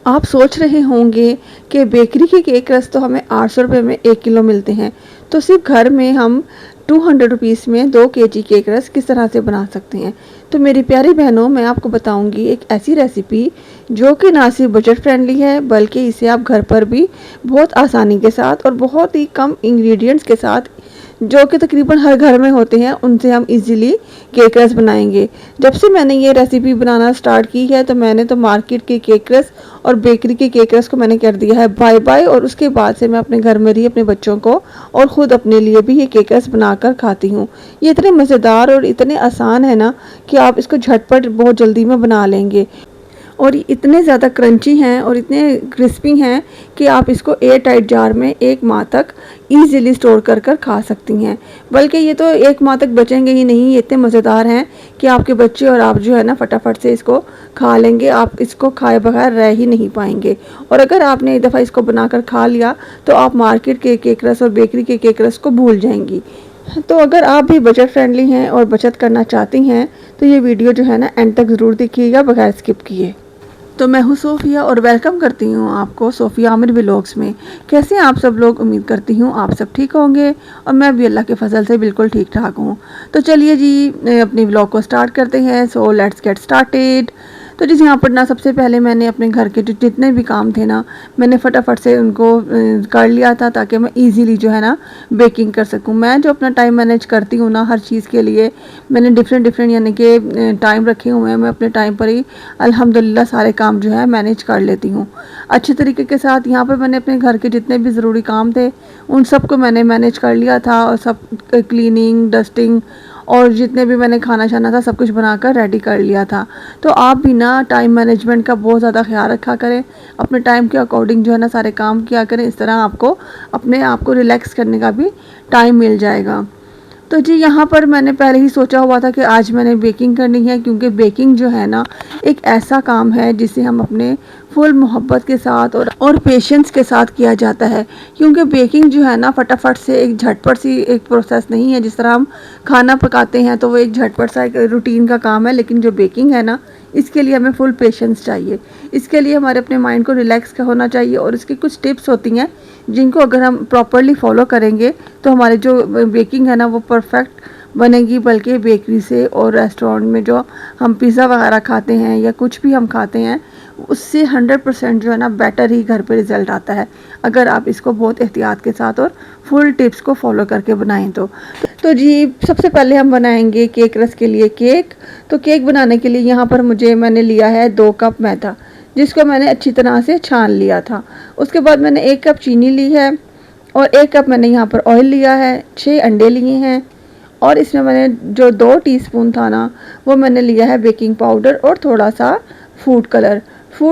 आप सोच रहे होंगे कि बेकरी के केक रस तो हमें 800 रुपये में 1 किलो मिलते हैं, तो सिर्फ घर में हम 200 रुपीज़ में 2 केजी केक रस किस तरह से बना सकते हैं। तो मेरी प्यारी बहनों, मैं आपको बताऊंगी एक ऐसी रेसिपी जो कि ना सिर्फ बजट फ्रेंडली है, बल्कि इसे आप घर पर भी बहुत आसानी के साथ और बहुत ही कम इंग्रेडिएंट्स के साथ, जो कि तकरीबन हर घर में होते हैं, उनसे हम इजीली केक रस बनाएंगे। जब से मैंने ये रेसिपी बनाना स्टार्ट की है तो मैंने तो मार्केट के केक रस और बेकरी के केक रस को मैंने कर दिया है बाय बाय, और उसके बाद से मैं अपने घर में ही अपने बच्चों को और ख़ुद अपने लिए भी ये केक रस बनाकर खाती हूँ। ये इतने मज़ेदार और इतने आसान है ना कि आप इसको झटपट बहुत जल्दी में बना लेंगे, और इतने ज़्यादा क्रंची हैं और इतने क्रिस्पी हैं कि आप इसको एयर टाइट जार में 1 माह तक ईज़िली स्टोर कर कर खा सकती हैं। बल्कि ये तो 1 माह तक बचेंगे ही नहीं, ये इतने मज़ेदार हैं कि आपके बच्चे और आप जो है ना फटाफट से इसको खा लेंगे। आप इसको खाए बगैर रह ही नहीं पाएंगे। और अगर आपने एक दफ़ा इसको बनाकर खा लिया तो आप मार्केट के केक रस और बेकरी के केक रस को भूल जाएंगी। तो अगर आप भी बजट फ्रेंडली हैं और बचत करना चाहती हैं तो ये वीडियो जो है ना एंड तक ज़रूर देखिएगा बगैर स्किप किए। तो मैं हूँ सोफ़िया और वेलकम करती हूँ आपको सोफ़िया आमिर व्लॉग्स में। कैसे हैं आप सब लोग? उम्मीद करती हूँ आप सब ठीक होंगे और मैं भी अल्लाह के फजल से बिल्कुल ठीक ठाक हूँ। तो चलिए जी अपनी व्लॉग को स्टार्ट करते हैं। So let's get started. तो जिस यहाँ पर ना सबसे पहले मैंने अपने घर के जो जितने भी काम थे ना, मैंने फटाफट से उनको कर लिया था ताकि मैं इजीली जो है ना बेकिंग कर सकूँ। मैं जो अपना टाइम मैनेज करती हूँ ना हर चीज़ के लिए, मैंने डिफरेंट यानी कि टाइम रखे हुए हैं। मैं अपने टाइम पर ही अल्हम्दुलिल्लाह सारे काम जो है मैनेज कर लेती हूँ अच्छे तरीके के साथ। यहाँ पर मैंने अपने घर के जितने भी ज़रूरी काम थे उन सब को मैंने मैनेज कर लिया था, और सब क्लीनिंग, डस्टिंग और जितने भी मैंने खाना छाना था सब कुछ बनाकर रेडी कर लिया था। तो आप भी ना टाइम मैनेजमेंट का बहुत ज़्यादा ख्याल रखा करें, अपने टाइम के अकॉर्डिंग जो है ना सारे काम किया करें। इस तरह आपको अपने आप को रिलैक्स करने का भी टाइम मिल जाएगा। तो जी यहाँ पर मैंने पहले ही सोचा हुआ था कि आज मैंने बेकिंग करनी है, क्योंकि बेकिंग जो है ना एक ऐसा काम है जिसे हम अपने फुल मोहब्बत के साथ और पेशेंस के साथ किया जाता है। क्योंकि बेकिंग जो है ना फटाफट से एक झटपट सी एक प्रोसेस नहीं है। जिस तरह हम खाना पकाते हैं तो वो एक झटपट सा एक रूटीन का काम है, लेकिन जो बेकिंग है ना इसके लिए हमें फुल पेशेंस चाहिए। इसके लिए हमारे अपने माइंड को रिलैक्स का होना चाहिए, और इसकी कुछ टिप्स होती हैं जिनको अगर हम प्रॉपरली फॉलो करेंगे तो हमारी जो बेकिंग है ना वो परफेक्ट बनेगी। बल्कि बेकरी से और रेस्टोरेंट में जो हम पिज़्ज़ा वगैरह खाते हैं या कुछ भी हम खाते हैं उससे 100% जो है ना बेटर ही घर पे रिज़ल्ट आता है, अगर आप इसको बहुत एहतियात के साथ और फुल टिप्स को फॉलो करके बनाएं तो जी सबसे पहले हम बनाएंगे केक रस के लिए केक। तो केक बनाने के लिए यहाँ पर मैंने लिया है 2 कप मैदा, जिसको मैंने अच्छी तरह से छान लिया था। उसके बाद मैंने 1 कप चीनी ली है और 1 कप मैंने यहाँ पर ऑयल लिया है, 6 अंडे लिए हैं, और इसमें मैंने जो 2 टीस्पून था ना वो मैंने लिया है बेकिंग पाउडर और थोड़ा सा फूड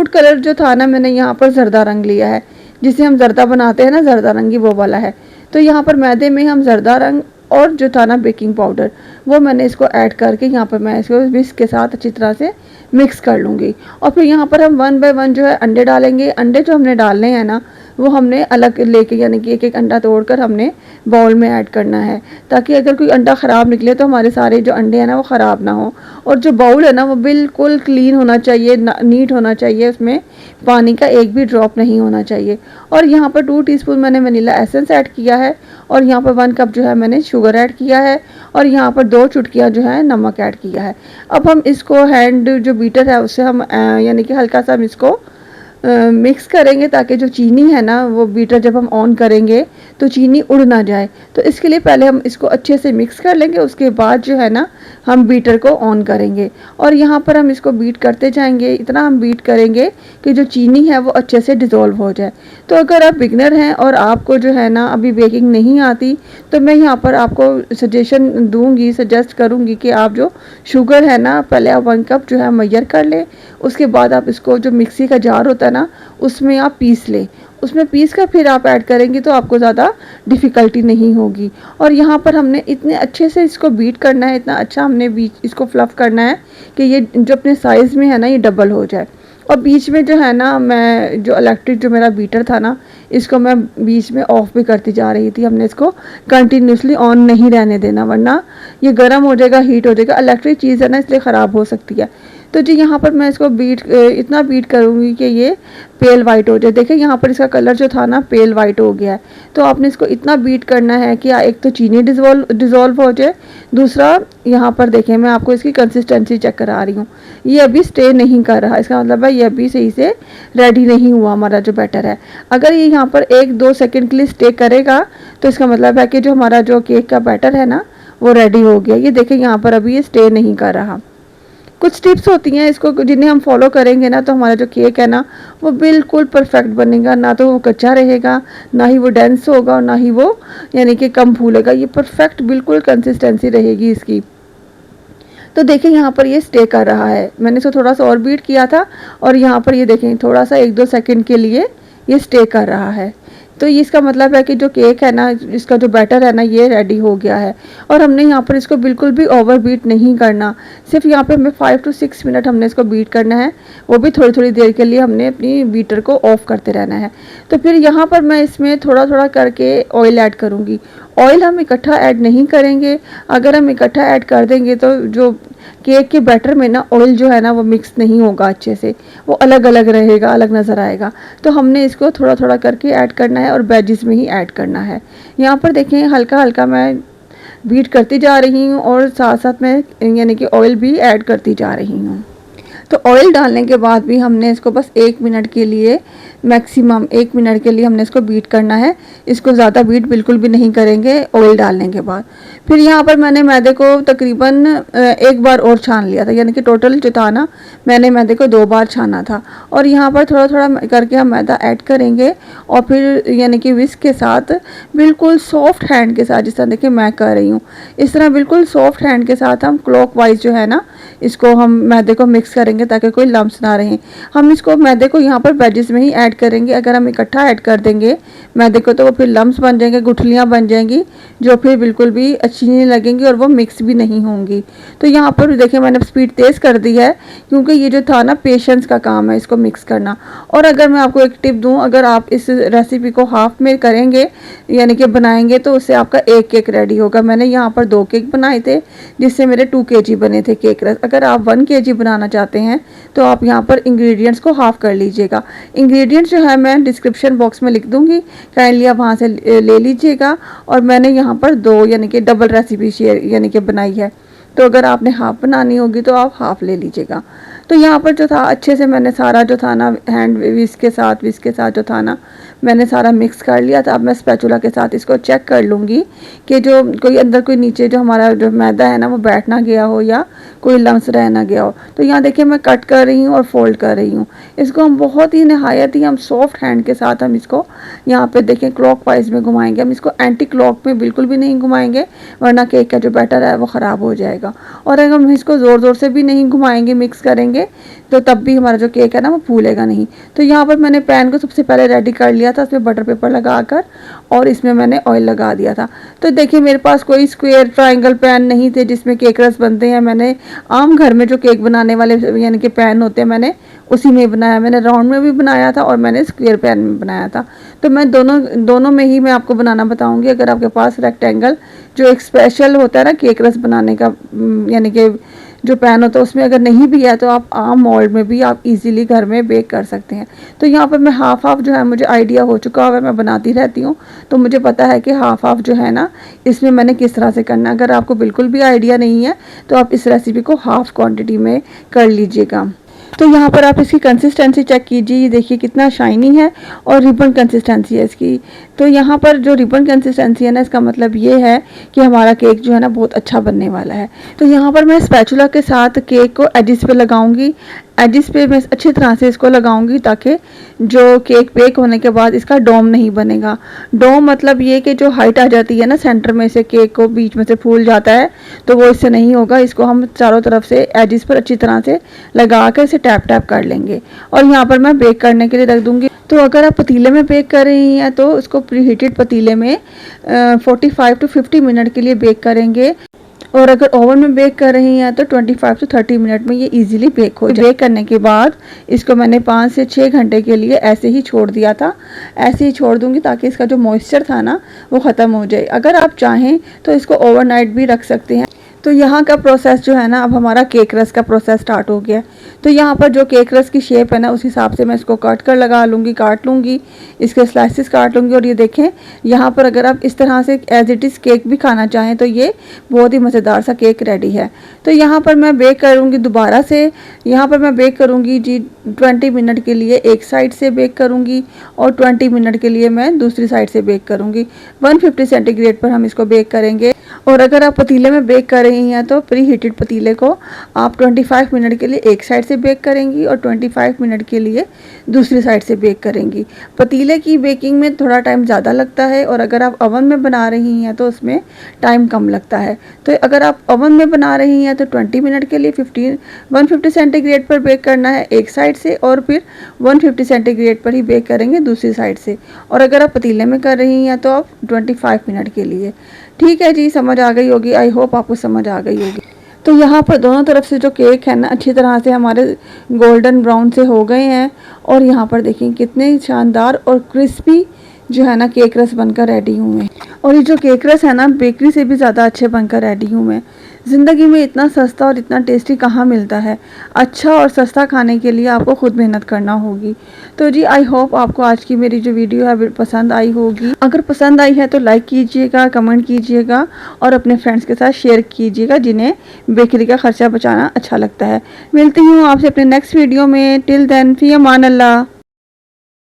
कलर जो था ना मैंने यहाँ पर जर्दा रंग लिया है, जिसे हम जर्दा बनाते हैं ना, जर्दा रंगी वो वाला है। तो यहाँ पर मैदे में हम जर्दा रंग और जो था ना बेकिंग पाउडर वो मैंने इसको ऐड करके यहाँ पर मैं इसको विस्क के साथ अच्छी तरह से मिक्स कर लूँगी। और फिर यहाँ पर हम 1 बाय 1 जो है अंडे डालेंगे। अंडे जो हमने डालने हैं ना वो हमने अलग लेके, यानी कि एक अंडा तोड़कर हमने बाउल में ऐड करना है, ताकि अगर कोई अंडा ख़राब निकले तो हमारे सारे जो अंडे हैं ना वो ख़राब ना हो। और जो बाउल है ना वो बिल्कुल क्लीन होना चाहिए, नीट होना चाहिए, उसमें पानी का एक भी ड्रॉप नहीं होना चाहिए। और यहाँ पर 2 टीस्पून मैंने वनीला एसेंस ऐड किया है, और यहाँ पर 1 कप जो है मैंने शुगर ऐड किया है, और यहाँ पर 2 चुटकियाँ जो है नमक ऐड किया है। अब हम इसको हैंड जो बीटर है उससे हम यानी कि हल्का सा हम इसको मिक्स करेंगे, ताकि जो चीनी है ना वो बीटर जब हम ऑन करेंगे तो चीनी उड़ ना जाए। तो इसके लिए पहले हम इसको अच्छे से मिक्स कर लेंगे, उसके बाद जो है ना हम बीटर को ऑन करेंगे, और यहाँ पर हम इसको बीट करते जाएंगे। इतना हम बीट करेंगे कि जो चीनी है वो अच्छे से डिज़ोल्व हो जाए। तो अगर आप बिगनर हैं और आपको जो है ना अभी बेकिंग नहीं आती, तो मैं यहाँ पर आपको सजेस्ट करूँगी कि आप जो शुगर है ना पहले आप 1 कप जो है मैयर कर लें। उसके बाद आप इसको जो मिक्सी का जार होता है ना उसमें आप पीस लें, उसमें पीस कर फिर आप ऐड करेंगे तो आपको ज़्यादा डिफ़िकल्टी नहीं होगी। और यहाँ पर हमने इतने अच्छे से इसको बीट करना है, इतना अच्छा हमने बीच इसको फ्लफ़ करना है कि ये जो अपने साइज़ में है ना ये डबल हो जाए। और बीच में जो है ना मैं जो इलेक्ट्रिक जो मेरा बीटर था ना इसको मैं बीच में ऑफ भी करती जा रही थी। हमने इसको कंटिन्यूसली ऑन नहीं रहने देना, वरना ये गर्म हो जाएगा, हीट हो जाएगा। इलेक्ट्रिक चीज़ है ना इसलिए ख़राब हो सकती है। तो जी यहाँ पर मैं इसको इतना बीट करूँगी कि ये पेल वाइट हो जाए। देखिए यहाँ पर इसका कलर जो था ना पेल वाइट हो गया है। तो आपने इसको इतना बीट करना है कि एक तो चीनी डिज़ोल्व हो जाए, दूसरा यहाँ पर देखें मैं आपको इसकी कंसिस्टेंसी चेक करा रही हूँ, ये अभी स्टे नहीं कर रहा। इसका मतलब है ये अभी सही से रेडी नहीं हुआ हमारा जो बैटर है। अगर ये यहाँ पर 1-2 सेकेंड के लिए स्टे करेगा तो इसका मतलब है कि जो हमारा जो केक का बैटर है ना वो रेडी हो गया। ये देखें यहाँ पर अभी ये स्टे नहीं कर रहा। कुछ टिप्स होती हैं इसको जिन्हें हम फॉलो करेंगे ना तो हमारा जो केक है ना वो बिल्कुल परफेक्ट बनेगा, ना तो वो कच्चा रहेगा, ना ही वो डेंस होगा और ना ही वो यानी कि कम फूलेगा। ये परफेक्ट बिल्कुल कंसिस्टेंसी रहेगी इसकी। तो देखें यहाँ पर ये स्टे कर रहा है। मैंने इसको थोड़ा सा और बीट किया था और यहाँ पर ये देखें थोड़ा सा 1-2 सेकेंड के लिए ये स्टे कर रहा है। तो ये इसका मतलब है कि जो केक है ना इसका जो बैटर है ना ये रेडी हो गया है। और हमने यहाँ पर इसको बिल्कुल भी ओवर बीट नहीं करना, सिर्फ यहाँ पे हमें 5 to 6 मिनट हमने इसको बीट करना है, वो भी थोड़ी थोड़ी देर के लिए हमने अपनी बीटर को ऑफ करते रहना है। तो फिर यहाँ पर मैं इसमें थोड़ा थोड़ा करके ऑयल ऐड करूँगी। ऑयल हम इकट्ठा ऐड नहीं करेंगे, अगर हम इकट्ठा ऐड कर देंगे तो जो केक के बैटर में ना ऑयल जो है ना वो मिक्स नहीं होगा अच्छे से, वो अलग अलग रहेगा, अलग नज़र आएगा। तो हमने इसको थोड़ा थोड़ा करके ऐड करना है और बैजेस में ही ऐड करना है। यहाँ पर देखें हल्का हल्का मैं बीट करती जा रही हूँ और साथ साथ मैं यानी कि ऑयल भी ऐड करती जा रही हूँ। तो ऑयल डालने के बाद भी हमने इसको बस 1 मिनट के लिए, मैक्सिमम 1 मिनट के लिए हमने इसको बीट करना है। इसको ज़्यादा बीट बिल्कुल भी नहीं करेंगे ऑयल डालने के बाद। फिर यहाँ पर मैंने मैदे को तकरीबन 1 बार और छान लिया था, यानी कि टोटल जो था ना मैंने मैदे को 2 बार छाना था। और यहाँ पर थोड़ा थोड़ा करके हम मैदा ऐड करेंगे और फिर यानी कि विस्क के साथ बिल्कुल सॉफ्ट हैंड के साथ, जिस तरह देखिए मैं कर रही हूँ इस तरह बिल्कुल सॉफ्ट हैंड के साथ हम क्लॉकवाइज जो है ना इसको हम मैदे को मिक्स करेंगे ताकि कोई लम्स ना रहे। हम इसको मैदे को यहाँ पर बैजेस में ही ऐड करेंगे। अगर हम इकट्ठा ऐड कर देंगे मैदे को तो वो फिर लम्स बन जाएंगे, गुठलियाँ बन जाएंगी जो फिर बिल्कुल भी अच्छी नहीं लगेंगी और वो मिक्स भी नहीं होंगी। तो यहाँ पर देखिए मैंने स्पीड तेज़ कर दी है क्योंकि ये जो था ना पेशेंस का काम है इसको मिक्स करना। और अगर मैं आपको एक टिप दूँ, अगर आप इस रेसिपी को हाफ में करेंगे यानी कि बनाएंगे तो उससे आपका 1 केक रेडी होगा। मैंने यहाँ पर 2 केक बनाए थे जिससे मेरे 2 kg बने थे केक रस। अगर आप 1 kg बनाना चाहते हैं तो आप यहाँ पर इंग्रेडिएंट्स को हाफ कर लीजिएगा। इंग्रेडिएंट्स जो है मैं डिस्क्रिप्शन बॉक्स में लिख दूँगी, काइंडली आप वहाँ से ले लीजिएगा। और मैंने यहाँ पर 2 यानी कि डबल रेसिपी शेयर यानी कि बनाई है, तो अगर आपने हाफ बनानी होगी तो आप हाफ ले लीजिएगा। तो यहाँ पर जो था अच्छे से मैंने सारा जो था ना हैंड विस्क के साथ जो था ना मैंने सारा मिक्स कर लिया था। अब मैं स्पैचुला के साथ इसको चेक कर लूँगी कि जो कोई अंदर कोई नीचे जो हमारा जो मैदा है ना वो बैठ ना गया हो या कोई लम्स रह ना गया हो। तो यहाँ देखिए मैं कट कर रही हूँ और फोल्ड कर रही हूँ। इसको हम बहुत ही नहायत ही हम सॉफ्ट हैंड के साथ हम इसको यहाँ पे देखें क्लॉक वाइज में घुमाएंगे। हम इसको एंटी क्लॉक में बिल्कुल भी नहीं घुमाएंगे वरना केक का जो बैटर है वो ख़राब हो जाएगा। और अगर हम इसको ज़ोर ज़ोर से भी नहीं घुमाएंगे मिक्स करेंगे तो तब भी हमारा जो केक है ना वो फूलेगा नहीं। तो यहाँ पर मैंने पैन को सबसे पहले रेडी कर लिया था, उसमें बटर पेपर लगाकर और इसमें मैंने ऑयल लगा दिया था। तो देखिए मेरे पास कोई स्क्वायर ट्रायंगल पैन नहीं थे जिसमें केक रस बनते हैं। मैंने आम घर में जो केक बनाने वाले यानी कि पैन होते हैं मैंने उसी में बनाया। मैंने राउंड में भी बनाया था और मैंने स्क्वायर पैन में बनाया था। तो मैं दोनों में ही मैं आपको बनाना बताऊंगी। अगर आपके पास रेक्टेंगल जो एक स्पेशल होता है ना केक रस बनाने का यानी कि जो पैन होता है उसमें अगर नहीं भी है तो आप आम मोल्ड में भी आप इजीली घर में बेक कर सकते हैं। तो यहाँ पर मैं हाफ जो है मुझे आइडिया हो चुका है, मैं बनाती रहती हूँ तो मुझे पता है कि हाफ जो है ना इसमें मैंने किस तरह से करना है। अगर आपको बिल्कुल भी आइडिया नहीं है तो आप इस रेसिपी को हाफ क्वांटिटी में कर लीजिएगा। तो यहाँ पर आप इसकी कंसिस्टेंसी चेक कीजिए, ये देखिए कितना शाइनी है और रिबन कंसिस्टेंसी है इसकी। तो यहाँ पर जो रिबन कंसिस्टेंसी है ना इसका मतलब ये है कि हमारा केक जो है ना बहुत अच्छा बनने वाला है। तो यहाँ पर मैं स्पैचुला के साथ केक को एजिस पे लगाऊंगी। एजिस पे मैं अच्छी तरह से इसको लगाऊंगी ताकि जो केक बेक होने के बाद इसका डोम नहीं बनेगा। डोम मतलब ये कि जो हाइट आ जाती है ना सेंटर में से केक को बीच में से फूल जाता है तो वो इससे नहीं होगा। इसको हम चारों तरफ से एजिस पर अच्छी तरह से लगा कर इसे टैप टैप कर लेंगे और यहाँ पर मैं बेक करने के लिए रख दूँगी। तो अगर आप पतीले में बेक कर रही हैं तो उसको प्री हीटेड पतीले में 45 to 50 मिनट के लिए बेक करेंगे और अगर ओवन में बेक कर रही हैं तो 25 to 30 मिनट में ये इजीली बेक हो जाए। बेक करने के बाद इसको मैंने 5 से 6 घंटे के लिए ऐसे ही छोड़ दिया था। ऐसे ही छोड़ दूंगी ताकि इसका जो मॉइस्चर था ना वो ख़त्म हो जाए। अगर आप चाहें तो इसको ओवरनाइट भी रख सकते हैं। तो यहाँ का प्रोसेस जो है ना, अब हमारा केक रस का प्रोसेस स्टार्ट हो गया। तो यहाँ पर जो केक रस की शेप है ना, उस हिसाब से मैं इसको कट कर लगा लूँगी, काट लूँगी, इसके स्लाइसेस काट लूँगी। और ये देखें, यहाँ पर अगर आप इस तरह से एज इट इज़ केक भी खाना चाहें तो ये बहुत ही मज़ेदार सा केक रेडी है। तो यहाँ पर मैं बेक करूँगी दोबारा से, यहाँ पर मैं बेक करूँगी जी 20 मिनट के लिए एक साइड से बेक करूँगी और 20 मिनट के लिए मैं दूसरी साइड से बेक करूँगी। 150 सेंटीग्रेड पर हम इसको बेक करेंगे। और अगर आप पतीले में बेक कर रही हैं तो प्री हीटेड पतीले को आप 25 मिनट के लिए एक साइड से बेक करेंगी और 25 मिनट के लिए दूसरी साइड से बेक करेंगी। पतीले की बेकिंग में थोड़ा टाइम ज़्यादा लगता है और अगर आप ओवन में बना रही हैं तो उसमें टाइम कम लगता है। तो अगर आप ओवन में बना रही हैं तो 20 मिनट के लिए 150 सेंटीग्रेड पर बेक करना है एक साइड से और फिर 150 सेंटीग्रेड पर ही बेक करेंगे दूसरी साइड से। और अगर आप पतीले में कर रही हैं तो आप 25 मिनट के लिए। ठीक है जी, समझ आ गई होगी, आई होप आपको समझ आ गई होगी। तो यहाँ पर दोनों तरफ से जो केक है ना, अच्छी तरह से हमारे गोल्डन ब्राउन से हो गए हैं। और यहाँ पर देखिए कितने शानदार और क्रिस्पी जो है ना केक रस बनकर रेडी हुए हैं। और ये जो केक रस है ना, बेकरी से भी ज़्यादा अच्छे बनकर रेडी हुए हैं। ज़िंदगी में इतना सस्ता और इतना टेस्टी कहाँ मिलता है। अच्छा और सस्ता खाने के लिए आपको खुद मेहनत करना होगी। तो जी आई होप आपको आज की मेरी जो वीडियो है पसंद आई होगी। अगर पसंद आई है तो लाइक कीजिएगा, कमेंट कीजिएगा और अपने फ्रेंड्स के साथ शेयर कीजिएगा जिन्हें बेकरी का खर्चा बचाना अच्छा लगता है। मिलती हूँ आपसे अपने नेक्स्ट वीडियो में। टिल देन, फी अमान अल्लाह।